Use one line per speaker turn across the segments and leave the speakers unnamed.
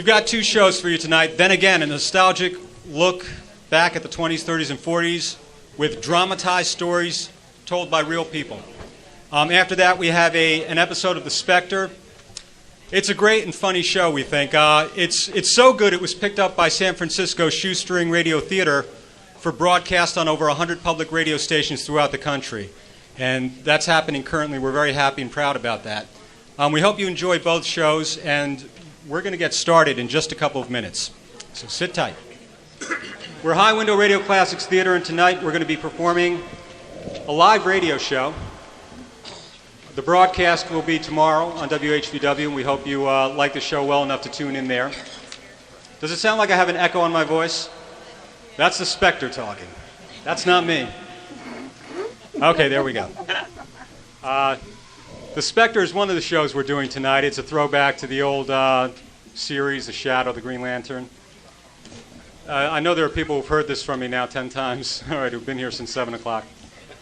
We've got two shows for you tonight. Then again, a nostalgic look back at the 20s, 30s, and 40s with dramatized stories told by real people. After that, we have an episode of The Spectre. It's a great and funny show, we think. It's so good it was picked up by San Francisco Shoestring Radio Theater for broadcast on over 100 public radio stations throughout the country. And that's happening currently. We're very happy and proud about that. We hope you enjoy both shows, and we're going to get started in just a couple of minutes. So sit tight. We're High Window Radio Classics Theater, and tonight we're going to be performing a live radio show. The broadcast will be tomorrow on WHVW, and we hope you like the show well enough to tune in there. Does it sound like I have an echo on my voice? That's the Spectre talking. That's not me. Okay, there we go. The Spectre is one of the shows we're doing tonight. It's a throwback to the old series, The Shadow, The Green Lantern. I know there are people who've heard this from me now 10 times, all right, who've been here since 7 o'clock.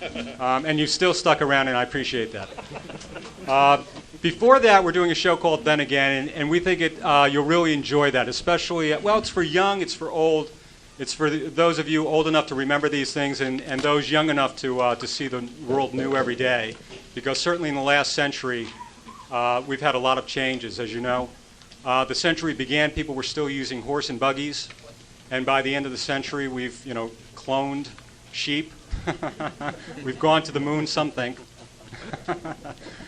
And you've still stuck around, and I appreciate that. Before that, we're doing a show called Then Again, and we think you'll really enjoy that, especially, well, it's for young, it's for old. It's for those of you old enough to remember these things and those young enough to see the world new every day. Because certainly in the last century, we've had a lot of changes, as you know. The century began, people were still using horse and buggies. And by the end of the century, we've, cloned sheep. We've gone to the moon, some think.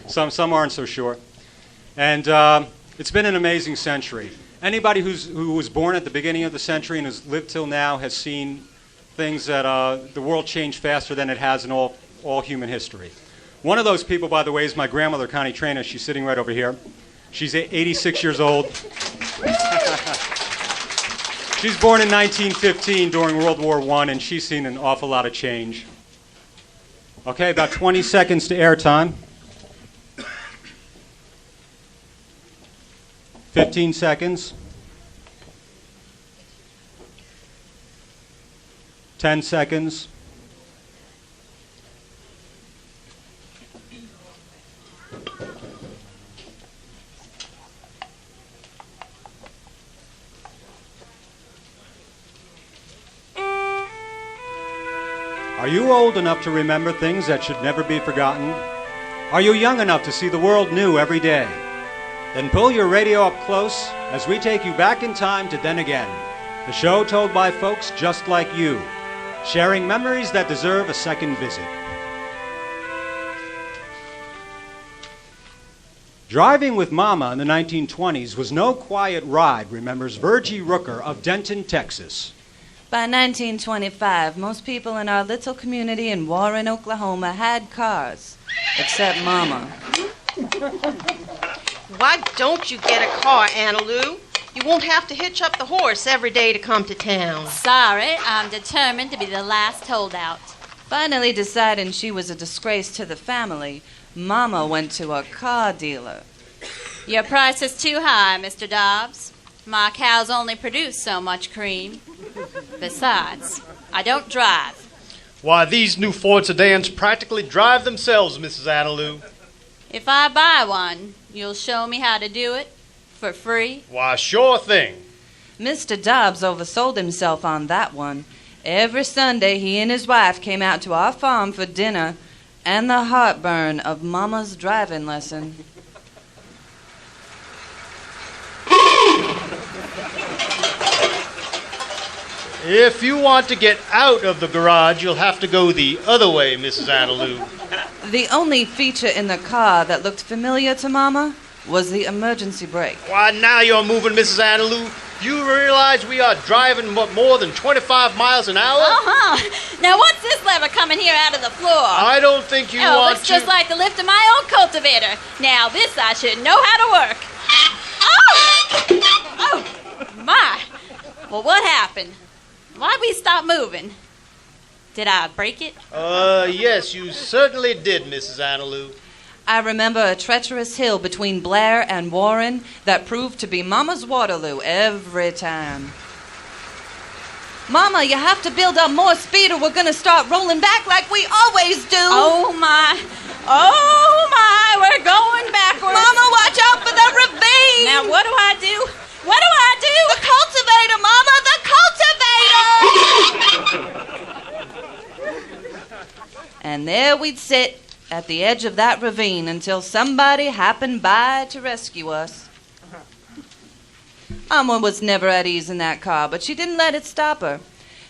Some aren't so sure. And it's been an amazing century. Anybody who was born at the beginning of the century and has lived till now has seen things that the world changed faster than it has in all human history. One of those people, by the way, is my grandmother, Connie Traina. She's sitting right over here. She's 86 years old. She's born in 1915 during World War I, and she's seen an awful lot of change. Okay, about 20 seconds to airtime. 15 seconds. 10 seconds. Are you old enough to remember things that should never be forgotten? Are you young enough to see the world new every day? Then pull your radio up close as we take you back in time to Then Again, the show told by folks just like you, sharing memories that deserve a second visit. Driving with Mama in the 1920s was no quiet ride, remembers Virgie Rooker of Denton, Texas.
By 1925, most people in our little community in Warren, Oklahoma had cars, except Mama.
Why don't you get a car, Anna Lou? You won't have to hitch up the horse every day to come to town.
Sorry, I'm determined to be the last holdout.
Finally deciding she was a disgrace to the family, Mama went to a car dealer.
Your price is too high, Mr. Dobbs. My cows only produce so much cream. Besides, I don't drive.
Why, these new Ford sedans practically drive themselves, Mrs. Anna Lou.
If I buy one, you'll show me how to do it for free?
Why, sure thing.
Mr. Dobbs oversold himself on that one. Every Sunday, he and his wife came out to our farm for dinner and the heartburn of Mama's driving lesson.
If you want to get out of the garage, you'll have to go the other way, Mrs. Anna Lou.
The only feature in the car that looked familiar to Mama was the emergency brake.
Why, now you're moving, Mrs. Anna Lou. You realize we are driving more than 25 miles an hour?
Uh-huh. Now, what's this lever coming here out of the floor?
I don't think you want
looks just like the lift of my old cultivator. Now, this I should know how to work. Oh, my. Well, what happened? Why'd we stop moving? Did I break it?
Yes, you certainly did, Mrs. Anna Lou.
I remember a treacherous hill between Blair and Warren that proved to be Mama's Waterloo every time. Mama, you have to build up more speed or we're going to start rolling back like we always do.
Oh, my. We're going backwards.
Mama, watch out for the ravine.
Now, what do I do? What do I do?
we'd sit at the edge of that ravine until somebody happened by to rescue us. Alma was never at ease in that car, but she didn't let it stop her.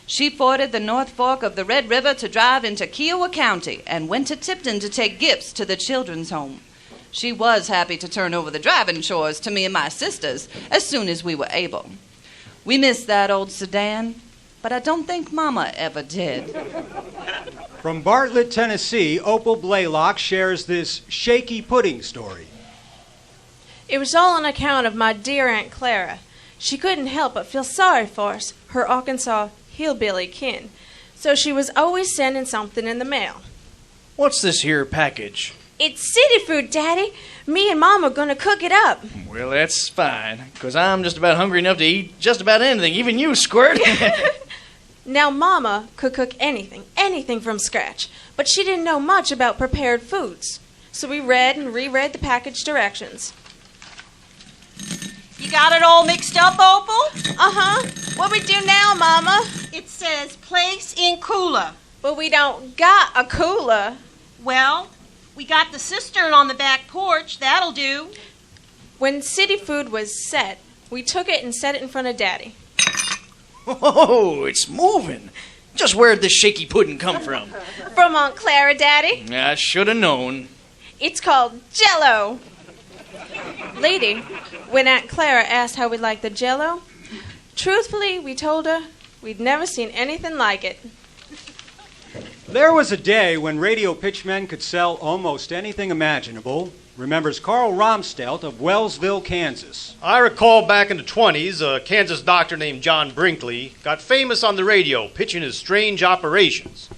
She forded the North Fork of the Red River to drive into Kiowa County and went to Tipton to take gifts to the children's home. She was happy to turn over the driving chores to me and my sisters as soon as we were able. We missed that old sedan, but I don't think Mama ever did.
From Bartlett, Tennessee, Opal Blaylock shares this shaky pudding story.
It was all on account of my dear Aunt Clara. She couldn't help but feel sorry for us, her Arkansas hillbilly kin, so she was always sending something in the mail.
What's this here package?
It's city food, Daddy. Me and Mom are going to cook it up.
Well, that's fine, because I'm just about hungry enough to eat just about anything, even you, Squirt.
Now, Mama could cook anything from scratch, but she didn't know much about prepared foods. So we read and reread the package directions.
You got it all mixed up, Opal?
Uh-huh. What we do now, Mama?
It says place in cooler.
But we don't got a cooler.
Well, we got the cistern on the back porch. That'll do.
When city food was set, we took it and set it in front of Daddy.
Oh, it's moving. Just where'd this shaky pudding come from?
From Aunt Clara, Daddy.
I should have known.
It's called Jell-O. Lady, when Aunt Clara asked how we liked the Jell-O, truthfully, we told her we'd never seen anything like it.
There was a day when radio pitchmen could sell almost anything imaginable, remembers Carl Romstelt of Wellsville, Kansas.
I recall back in the 20s, a Kansas doctor named John Brinkley got famous on the radio pitching his strange operations.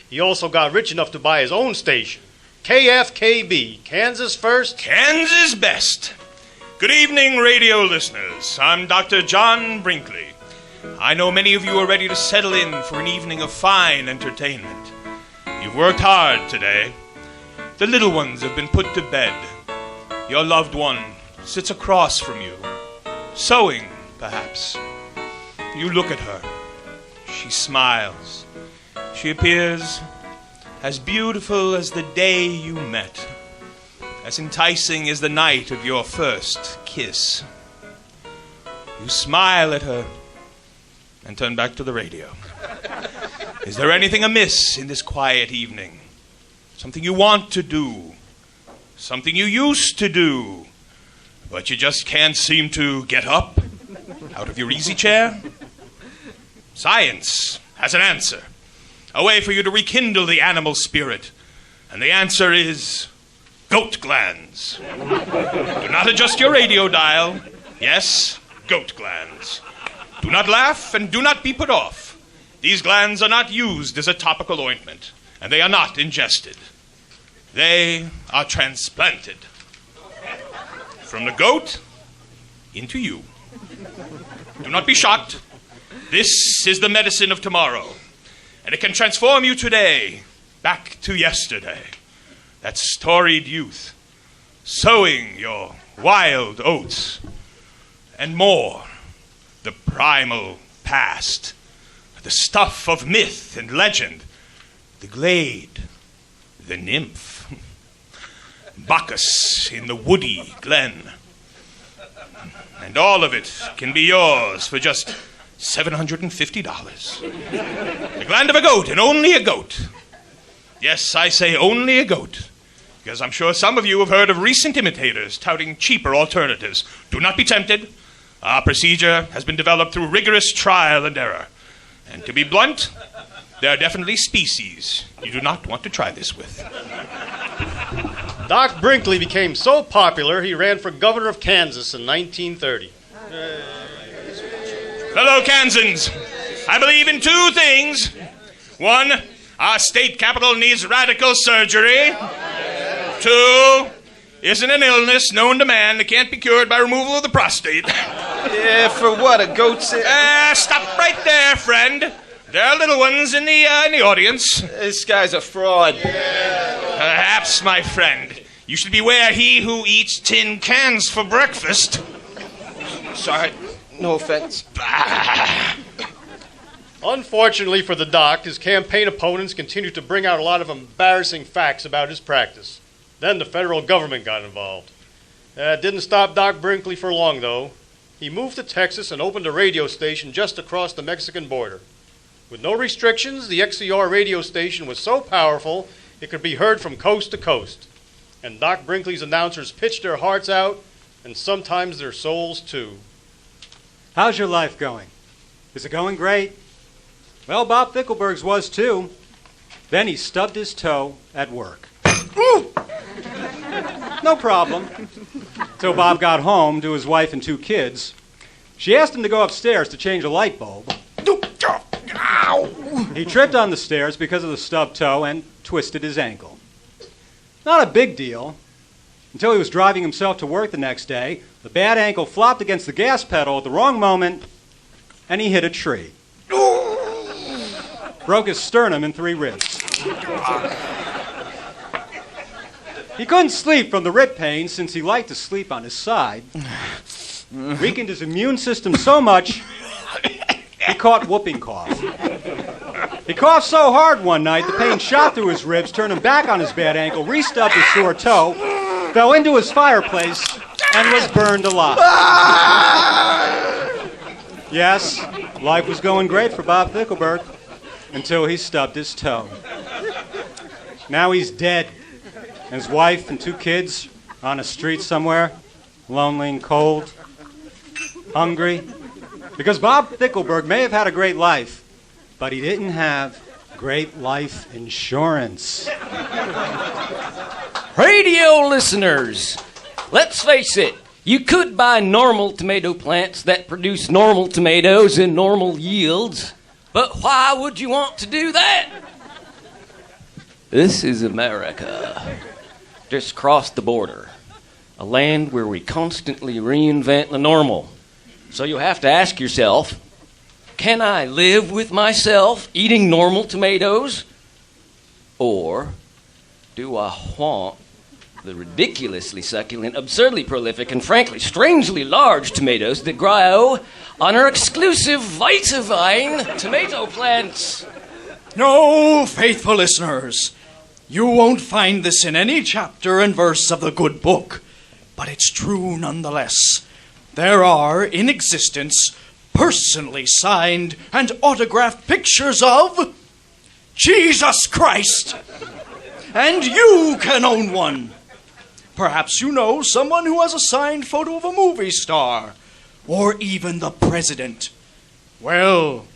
He also got rich enough to buy his own station, KFKB, Kansas First,
Kansas Best. Good evening, radio listeners. I'm Dr. John Brinkley. I know many of you are ready to settle in for an evening of fine entertainment. You've worked hard today. The little ones have been put to bed. Your loved one sits across from you, sewing, perhaps. You look at her. She smiles. She appears as beautiful as the day you met, as enticing as the night of your first kiss. You smile at her and turn back to the radio. Is there anything amiss in this quiet evening? Something you want to do? Something you used to do, but you just can't seem to get up out of your easy chair? Science has an answer. A way for you to rekindle the animal spirit. And the answer is goat glands. Do not adjust your radio dial. Yes, goat glands. Do not laugh and do not be put off. These glands are not used as a topical ointment, and they are not ingested. They are transplanted from the goat into you. Do not be shocked. This is the medicine of tomorrow, and it can transform you today back to yesterday. That storied youth, sowing your wild oats, and more, the primal past, the stuff of myth and legend, the glade, the nymph, Bacchus in the woody glen. And all of it can be yours for just $750. The gland of a goat, and only a goat. Yes, I say only a goat, because I'm sure some of you have heard of recent imitators touting cheaper alternatives. Do not be tempted. Our procedure has been developed through rigorous trial and error. And to be blunt, there are definitely species you do not want to try this with.
Doc Brinkley became so popular he ran for governor of Kansas in 1930.
Fellow Kansans, I believe in two things. One, our state capital needs radical surgery. Two, isn't an illness known to man that can't be cured by removal of the prostate.
Yeah, for what, a goat's...
Stop right there, friend. There are little ones in the audience.
This guy's a fraud.
Perhaps, my friend, you should beware he who eats tin cans for breakfast.
Sorry, no offense.
Unfortunately for the doc, his campaign opponents continued to bring out a lot of embarrassing facts about his practice. Then the federal government got involved. It didn't stop Doc Brinkley for long, though. He moved to Texas and opened a radio station just across the Mexican border. With no restrictions, the XCR radio station was so powerful it could be heard from coast to coast. And Doc Brinkley's announcers pitched their hearts out, and sometimes their souls too.
How's your life going? Is it going great? Well, Bob Thickelberg's was too. Then he stubbed his toe at work. Ooh! No problem. Till Bob got home to his wife and 2 kids. She asked him to go upstairs to change a light bulb. Ow! He tripped on the stairs because of the stubbed toe and twisted his ankle. Not a big deal. Until he was driving himself to work the next day, the bad ankle flopped against the gas pedal at the wrong moment, and he hit a tree. Broke his sternum and 3 ribs. He couldn't sleep from the rib pain since he liked to sleep on his side. Weakened his immune system so much, he caught whooping cough. He coughed so hard one night, the pain shot through his ribs, turned him back on his bad ankle, re-stubbed his sore toe, fell into his fireplace, and was burned alive. Yes, life was going great for Bob Thickelberg until he stubbed his toe. Now he's dead, and his wife and 2 kids are on a street somewhere, lonely and cold, hungry. Because Bob Thickelberg may have had a great life, but he didn't have great life insurance.
Radio listeners, let's face it, you could buy normal tomato plants that produce normal tomatoes in normal yields, but why would you want to do that? This is America. Just crossed the border. A land where we constantly reinvent the normal. So you have to ask yourself, can I live with myself eating normal tomatoes? Or do I want the ridiculously succulent, absurdly prolific, and frankly strangely large tomatoes that grow on our exclusive Vitavine tomato plants?
No, faithful listeners, you won't find this in any chapter and verse of the good book, but it's true nonetheless. There are, in existence, personally signed and autographed pictures of Jesus Christ. And you can own one. Perhaps you know someone who has a signed photo of a movie star, or even the president. Well,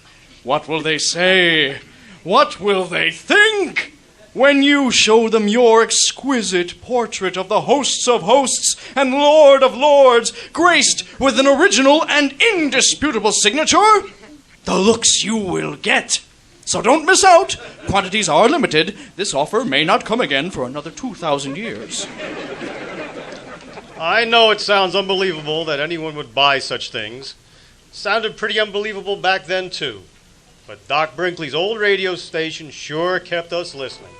what will they say? What will they think when you show them your exquisite portrait of the hosts of hosts and Lord of lords, graced with an original and indisputable signature? The looks you will get. So don't miss out. Quantities are limited. This offer may not come again for another 2,000 years.
I know it sounds unbelievable that anyone would buy such things. It sounded pretty unbelievable back then, too. But Doc Brinkley's old radio station sure kept us listening.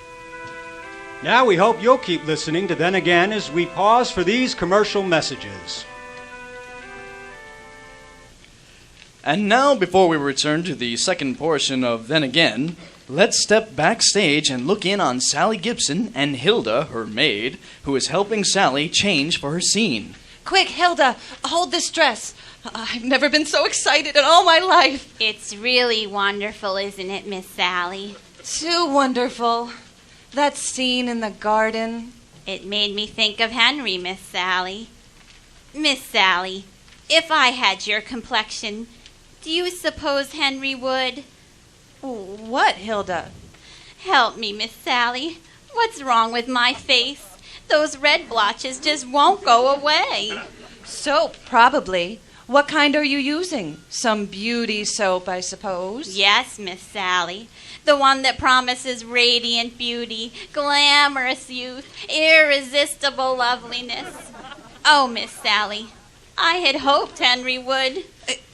Now we hope you'll keep listening to Then Again as we pause for these commercial messages.
And now, before we return to the second portion of Then Again, let's step backstage and look in on Sally Gibson and Hilda, her maid, who is helping Sally change for her scene.
Quick, Hilda, hold this dress. I've never been so excited in all my life.
It's really wonderful, isn't it, Miss Sally?
Too wonderful. That scene in the garden.
It made me think of Henry, Miss Sally. Miss Sally, if I had your complexion, do you suppose Henry would?
What, Hilda?
Help me, Miss Sally. What's wrong with my face? Those red blotches just won't go away.
Soap, probably. What kind are you using? Some beauty soap, I suppose.
Yes, Miss Sally. The one that promises radiant beauty, glamorous youth, irresistible loveliness. Oh, Miss Sally, I had hoped Henry would.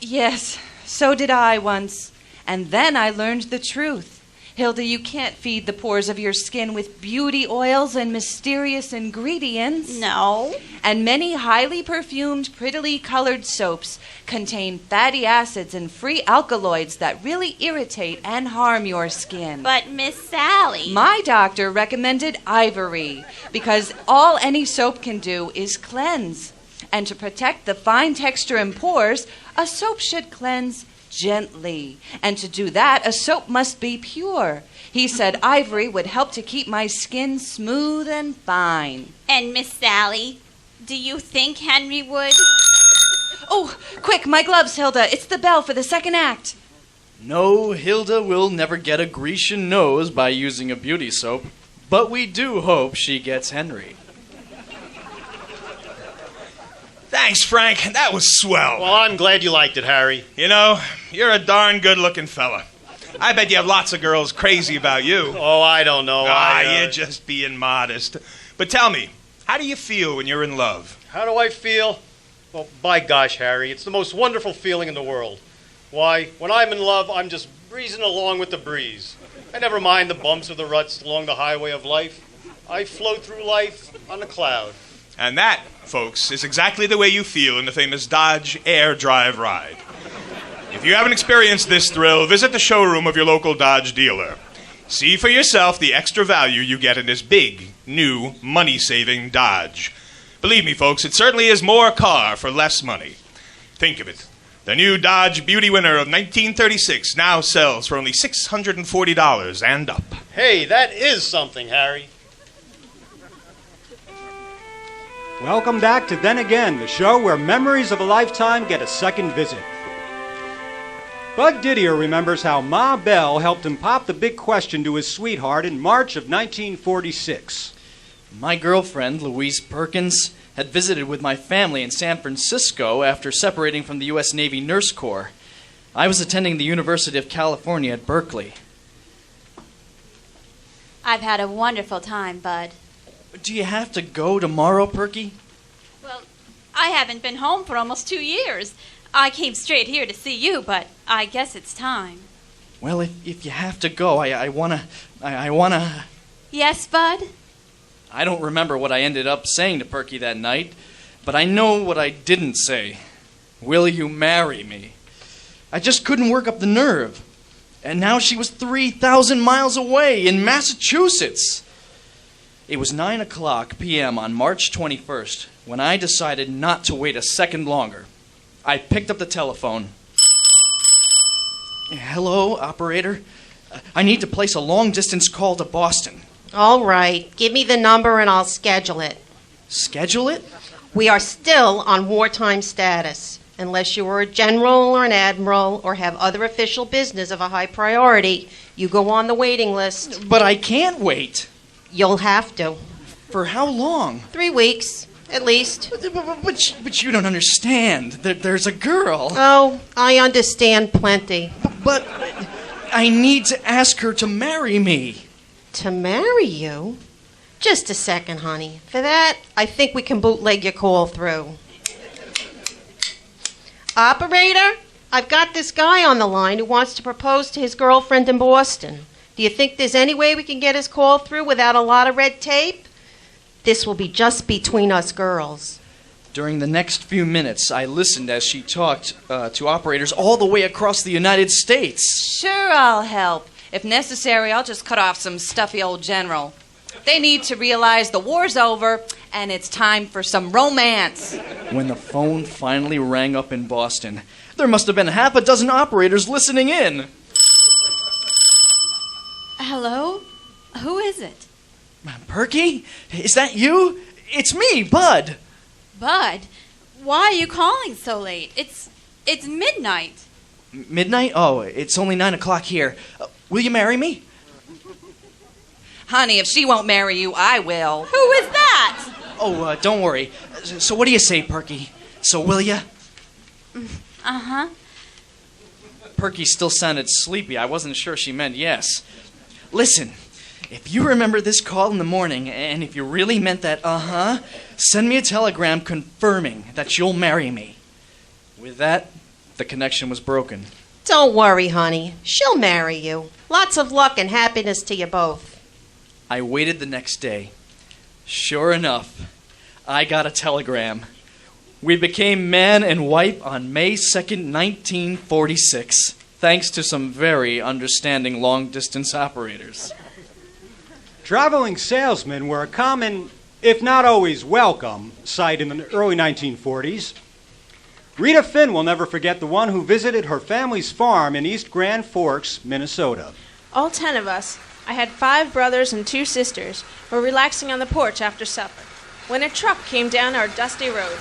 Yes, so did I once. And then I learned the truth. Hilda, you can't feed the pores of your skin with beauty oils and mysterious ingredients.
No.
And many highly perfumed, prettily colored soaps contain fatty acids and free alkaloids that really irritate and harm your skin.
But Miss Sally...
My doctor recommended Ivory because all any soap can do is cleanse. And to protect the fine texture and pores, a soap should cleanse gently. And to do that, a soap must be pure. He said Ivory would help to keep my skin smooth and fine.
And Miss Sally, do you think Henry would...
Oh, quick, my gloves, Hilda. It's the bell for the second act.
No, Hilda will never get a Grecian nose by using a beauty soap, but we do hope she gets Henry.
Thanks, Frank. That was swell.
Well, I'm glad you liked it, Harry.
You know, you're a darn good-looking fella. I bet you have lots of girls crazy about you.
Oh, I don't know.
You're just being modest. But tell me, how do you feel when you're in love?
How do I feel? Well, by gosh, Harry, it's the most wonderful feeling in the world. Why, when I'm in love, I'm just breezing along with the breeze. I never mind the bumps or the ruts along the highway of life. I float through life on a cloud.
And that, folks, is exactly the way you feel in the famous Dodge Air Drive ride. If you haven't experienced this thrill, visit the showroom of your local Dodge dealer. See for yourself the extra value you get in this big, new, money-saving Dodge. Believe me, folks, it certainly is more car for less money. Think of it. The new Dodge Beauty Winner of 1936 now sells for only $640 and up.
Hey, that is something, Harry.
Welcome back to Then Again, the show where memories of a lifetime get a second visit. Bud Didier remembers how Ma Bell helped him pop the big question to his sweetheart in March of 1946.
My girlfriend, Louise Perkins, had visited with my family in San Francisco after separating from the U.S. Navy Nurse Corps. I was attending the University of California at Berkeley.
I've had a wonderful time, Bud.
Do you have to go tomorrow, Perky?
Well, I haven't been home for almost 2 years. I came straight here to see you, but I guess it's time.
Well, if you have to go, I wanna...
Yes, Bud?
I don't remember what I ended up saying to Perky that night, but I know what I didn't say. Will you marry me? I just couldn't work up the nerve. And now she was 3,000 miles away in Massachusetts. It was 9:00 p.m. on March 21st when I decided not to wait a second longer. I picked up the telephone. Hello, operator. I need to place a long-distance call to Boston.
All right. Give me the number and I'll schedule it.
Schedule it?
We are still on wartime status. Unless you are a general or an admiral or have other official business of a high priority, you go on the waiting list.
But I can't wait.
You'll have to.
For how long?
3 weeks, at least.
But you don't understand. There's a girl.
Oh, I understand plenty.
But I need to ask her to marry me.
To marry you? Just a second, honey. For that, I think we can bootleg your call through. Operator, I've got this guy on the line who wants to propose to his girlfriend in Boston. Do you think there's any way we can get his call through without a lot of red tape? This will be just between us girls.
During the next few minutes, I listened as she talked to operators all the way across the United States.
Sure, I'll help. If necessary, I'll just cut off some stuffy old general. They need to realize the war's over and it's time for some romance.
When the phone finally rang up in Boston, there must have been half a dozen operators listening in.
Hello? Who is it?
Perky? Is that you? It's me, Bud.
Bud? Why are you calling so late? It's midnight.
Midnight? Oh, it's only 9:00 here. Will you marry me?
Honey, if she won't marry you, I will.
Who is that?
Oh, don't worry. So what do you say, Perky? So will ya?
Uh-huh.
Perky still sounded sleepy. I wasn't sure she meant yes. Listen, if you remember this call in the morning, and if you really meant that send me a telegram confirming that you'll marry me. With that, the connection was broken.
Don't worry, honey. She'll marry you. Lots of luck and happiness to you both.
I waited the next day. Sure enough, I got a telegram. We became man and wife on May 2nd, 1946, thanks to some very understanding long-distance operators.
Traveling salesmen were a common, if not always welcome, sight in the early 1940s. Rita Finn will never forget the one who visited her family's farm in East Grand Forks, Minnesota.
All 10 of us, I had 5 brothers and 2 sisters, were relaxing on the porch after supper, when a truck came down our dusty road.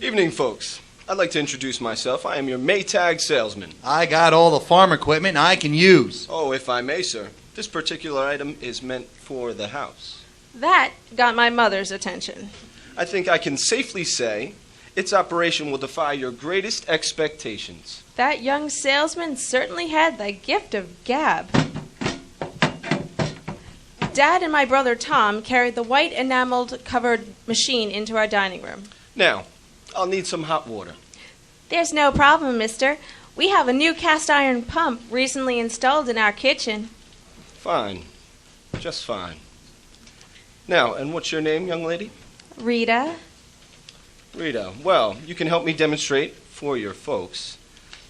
Evening, folks. I'd like to introduce myself. I am your Maytag salesman.
I got all the farm equipment I can use.
Oh, if I may, sir. This particular item is meant for the house.
That got my mother's attention.
I think I can safely say its operation will defy your greatest expectations.
That young salesman certainly had the gift of gab. Dad and my brother Tom carried the white enameled covered machine into our dining room.
Now, I'll need some hot water.
There's no problem, mister. We have a new cast iron pump recently installed in our kitchen.
Fine. Just fine. Now, and what's your name, young lady?
Rita.
Rita. Well, you can help me demonstrate for your folks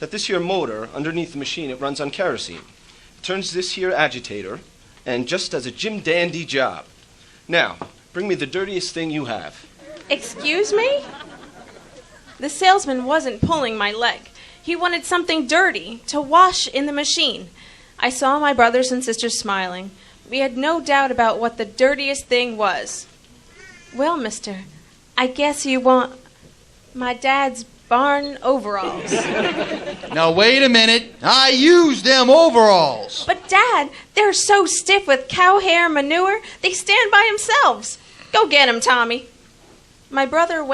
that this here motor underneath the machine, it runs on kerosene. It turns this here agitator and just does a Jim Dandy job. Now, bring me the dirtiest thing you have.
Excuse me? The salesman wasn't pulling my leg. He wanted something dirty to wash in the machine. I saw my brothers and sisters smiling. We had no doubt about what the dirtiest thing was. Well, mister, I guess you want my dad's barn overalls.
Now, wait a minute. I use them overalls.
But, Dad, they're so stiff with cow hair manure, they stand by themselves. Go get 'em, Tommy. My brother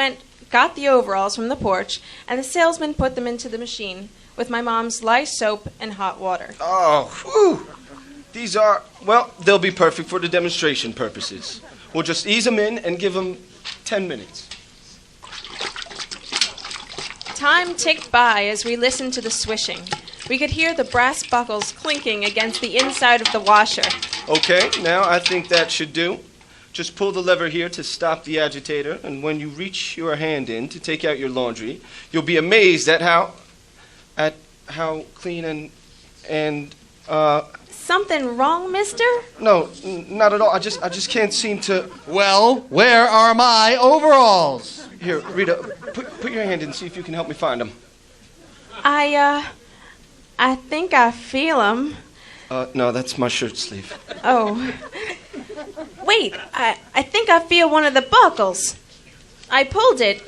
got the overalls from the porch, and the salesman put them into the machine with my mom's lye soap and hot water.
Oh, whew. These are, well, they'll be perfect for the demonstration purposes. We'll just ease them in and give them 10 minutes.
Time ticked by as we listened to the swishing. We could hear the brass buckles clinking against the inside of the washer.
Okay, now I think that should do. Just pull the lever here to stop the agitator, and when you reach your hand in to take out your laundry, you'll be amazed at how clean and
Something wrong, mister?
No, not at all. I just can't seem to.
Well, where are my overalls?
Here, Rita, put your hand in and see if you can help me find them.
I think I feel 'em.
No, that's my shirt sleeve.
Oh. Wait, I think I feel one of the buckles. I pulled it,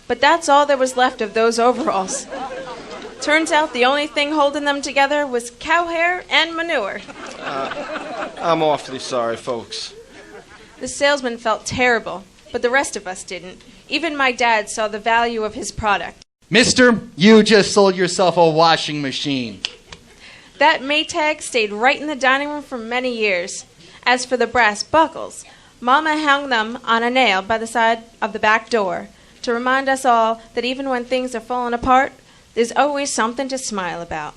but that's all there was left of those overalls. Turns out the only thing holding them together was cow hair and manure.
I'm awfully sorry, folks.
The salesman felt terrible, but the rest of us didn't. Even my dad saw the value of his product.
Mister, you just sold yourself a washing machine.
That Maytag stayed right in the dining room for many years. As for the brass buckles, Mama hung them on a nail by the side of the back door to remind us all that even when things are falling apart, there's always something to smile about.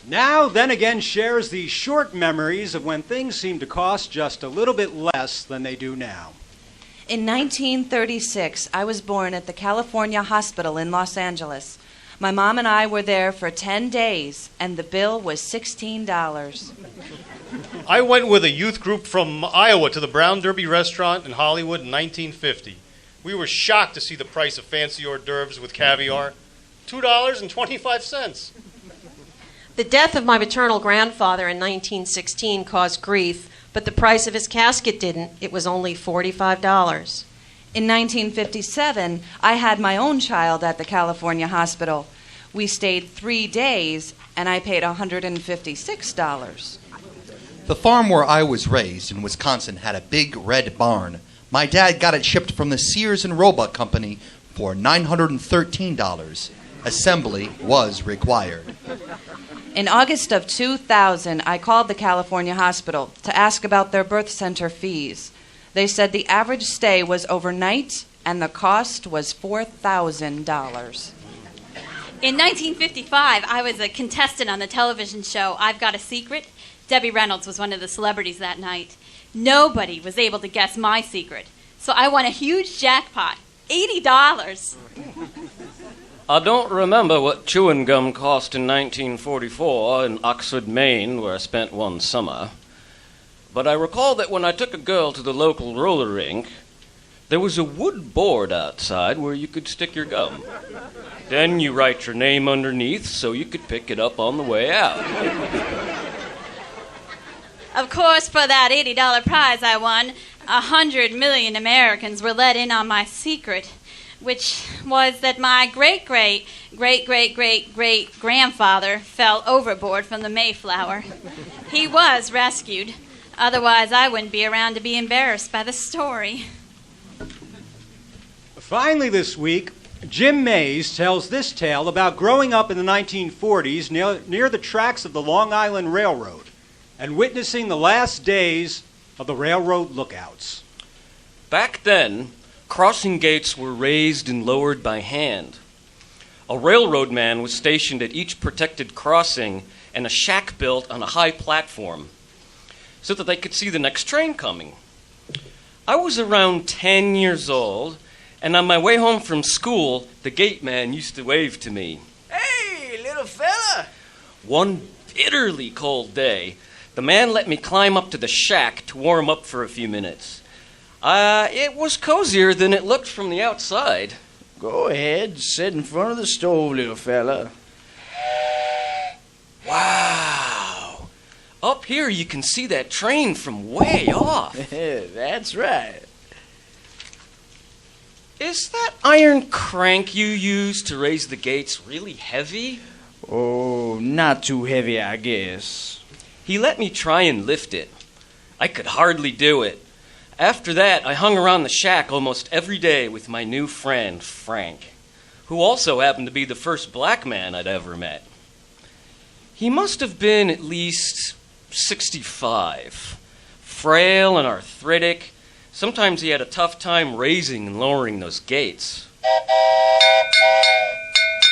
Now, then again, shares the short memories of when things seemed to cost just a little bit less than they do now.
In 1936, I was born at the California Hospital in Los Angeles. My mom and I were there for 10 days, and the bill was $16.
I went with a youth group from Iowa to the Brown Derby restaurant in Hollywood in 1950. We were shocked to see the price of fancy hors d'oeuvres with caviar. $2.25.
The death of my maternal grandfather in 1916 caused grief, but the price of his casket didn't. It was only $45.
In 1957, I had my own child at the California Hospital. We stayed 3 days, and I paid $156.
The farm where I was raised in Wisconsin had a big red barn. My dad got it shipped from the Sears and Roebuck Company for $913. Assembly was required.
In August of 2000, I called the California Hospital to ask about their birth center fees. They said the average stay was overnight and the cost was $4,000.
In 1955, I was a contestant on the television show I've Got a Secret. Debbie Reynolds was one of the celebrities that night. Nobody was able to guess my secret, so I won a huge jackpot, $80.
I don't remember what chewing gum cost in 1944 in Oxford, Maine, where I spent one summer. But I recall that when I took a girl to the local roller rink, there was a wood board outside where you could stick your gum. Then you write your name underneath so you could pick it up on the way out.
Of course, for that $80 prize I won, 100 million Americans were let in on my secret, which was that my great-great-great-great-great-grandfather fell overboard from the Mayflower. He was rescued. Otherwise, I wouldn't be around to be embarrassed by the story.
Finally this week, Jim Mays tells this tale about growing up in the 1940s near the tracks of the Long Island Railroad and witnessing the last days of the railroad lookouts.
Back then, crossing gates were raised and lowered by hand. A railroad man was stationed at each protected crossing and a shack built on a high platform so that they could see the next train coming. I was around 10 years old, and on my way home from school, the gate man used to wave to me.
Hey, little fella!
One bitterly cold day, the man let me climb up to the shack to warm up for a few minutes. It was cozier than it looked from the outside.
Go ahead, sit in front of the stove, little fella.
Wow! Up here you can see that train from way off.
That's right.
Is that iron crank you use to raise the gates really heavy?
Oh, not too heavy, I guess.
He let me try and lift it. I could hardly do it. After that, I hung around the shack almost every day with my new friend, Frank, who also happened to be the first black man I'd ever met. He must have been at least 65, frail and arthritic. Sometimes he had a tough time raising and lowering those gates.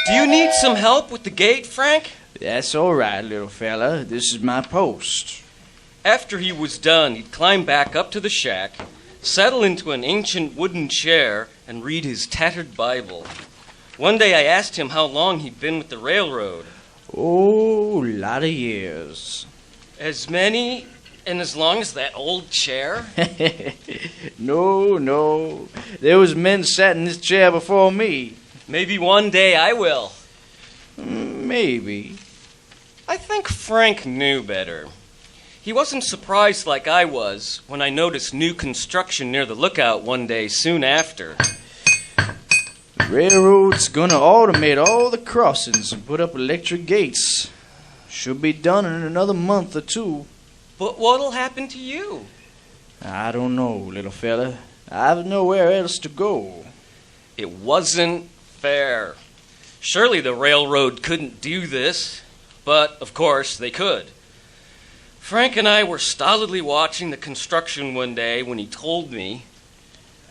Do you need some help with the gate, Frank?
That's all right, little fella. This is my post.
After he was done, he'd climb back up to the shack, settle into an ancient wooden chair, and read his tattered Bible. One day I asked him how long he'd been with the railroad.
Oh, a lot of years.
As many and as long as that old chair?
No. There was men sat in this chair before me.
Maybe one day I will.
Maybe.
I think Frank knew better. He wasn't surprised like I was when I noticed new construction near the lookout one day soon after.
The railroad's gonna automate all the crossings and put up electric gates. Should be done in another month or two.
But what'll happen to you?
I don't know, little fella. I've nowhere else to go.
It wasn't fair. Surely the railroad couldn't do this, but of course they could. Frank and I were stolidly watching the construction one day when he told me,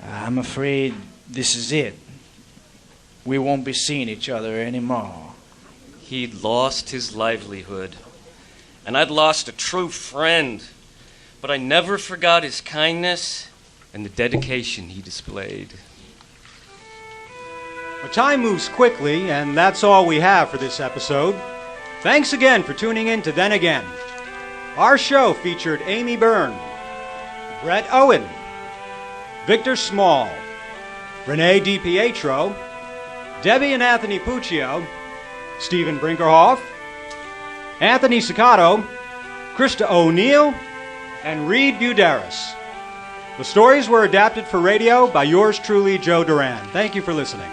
I'm afraid this is it. We won't be seeing each other anymore.
He'd lost his livelihood, and I'd lost a true friend, but I never forgot his kindness and the dedication he displayed.
Well, time moves quickly, and that's all we have for this episode. Thanks again for tuning in to Then Again. Our show featured Amy Byrne, Brett Owen, Victor Small, Renee DiPietro, Debbie and Anthony Puccio, Stephen Brinkerhoff, Anthony Ciccato, Krista O'Neill, and Reed Buderis. The stories were adapted for radio by yours truly, Joe Duran. Thank you for listening.